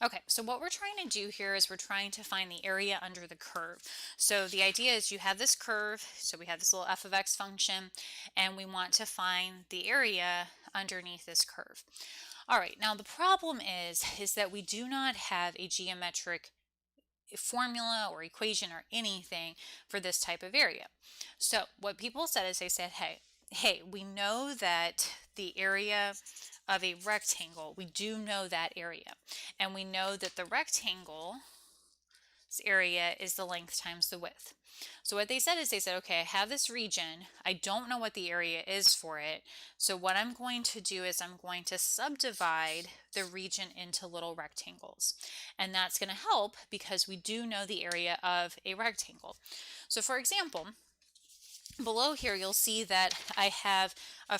Okay, so what we're trying to do here is we're trying to find the area under the curve. So the idea is you have this curve, so we have this little f of x function, and we want to find the area underneath this curve. All right, now the problem is that we do not have a geometric formula or equation or anything for this type of area. So what people said is they said, hey, we know that the area of a rectangle, we do know that area. And we know that the rectangle's area is the length times the width. So what they said is they said, okay, I have this region. I don't know what the area is for it. So what I'm going to do is I'm going to subdivide the region into little rectangles. And that's going to help because we do know the area of a rectangle. So for example, below here, you'll see that I have I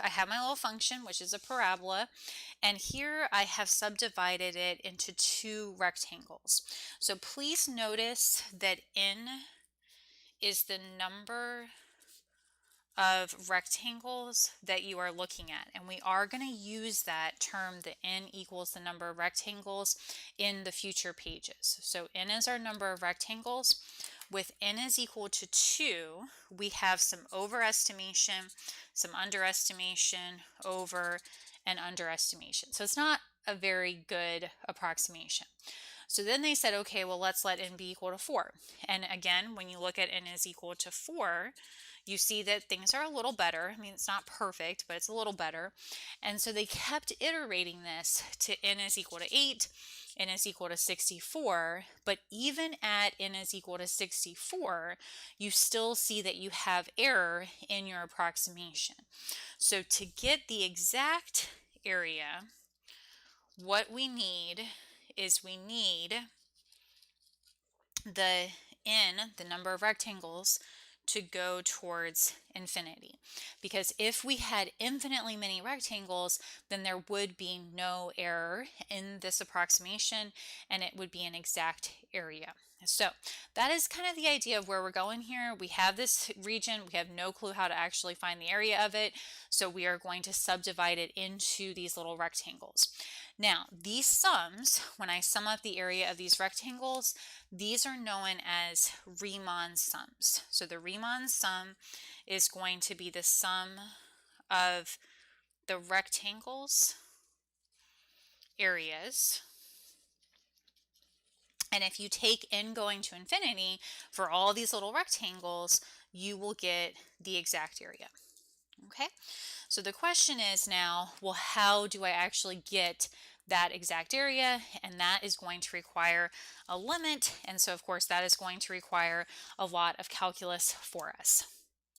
have my little function, which is a parabola, and here I have subdivided it into two rectangles. So please notice that n is the number of rectangles that you are looking at. And we are going to use that term, the n equals the number of rectangles, in the future pages. So n is our number of rectangles. With n is equal to 2, we have some overestimation, some underestimation, over and underestimation. So it's not a very good approximation. So then they said, okay, well, let's let n be equal to 4. And again, when you look at n is equal to 4, you see that things are a little better. I mean, it's not perfect, but it's a little better. And so they kept iterating this to n is equal to 8, n is equal to 64, but even at n is equal to 64, you still see that you have error in your approximation. So to get the exact area, what we need is we need the n, the number of rectangles, to go towards infinity. Because if we had infinitely many rectangles, then there would be no error in this approximation and it would be an exact area. So that is kind of the idea of where we're going here. We have this region, we have no clue how to actually find the area of it, so we are going to subdivide it into these little rectangles. Now, these sums, when I sum up the area of these rectangles, these are known as Riemann sums. So the Riemann sum is going to be the sum of the rectangles areas. And if you take n going to infinity for all these little rectangles, you will get the exact area. Okay, so the question is now, well, how do I actually get that exact area? And that is going to require a limit. And so, of course, that is going to require a lot of calculus for us.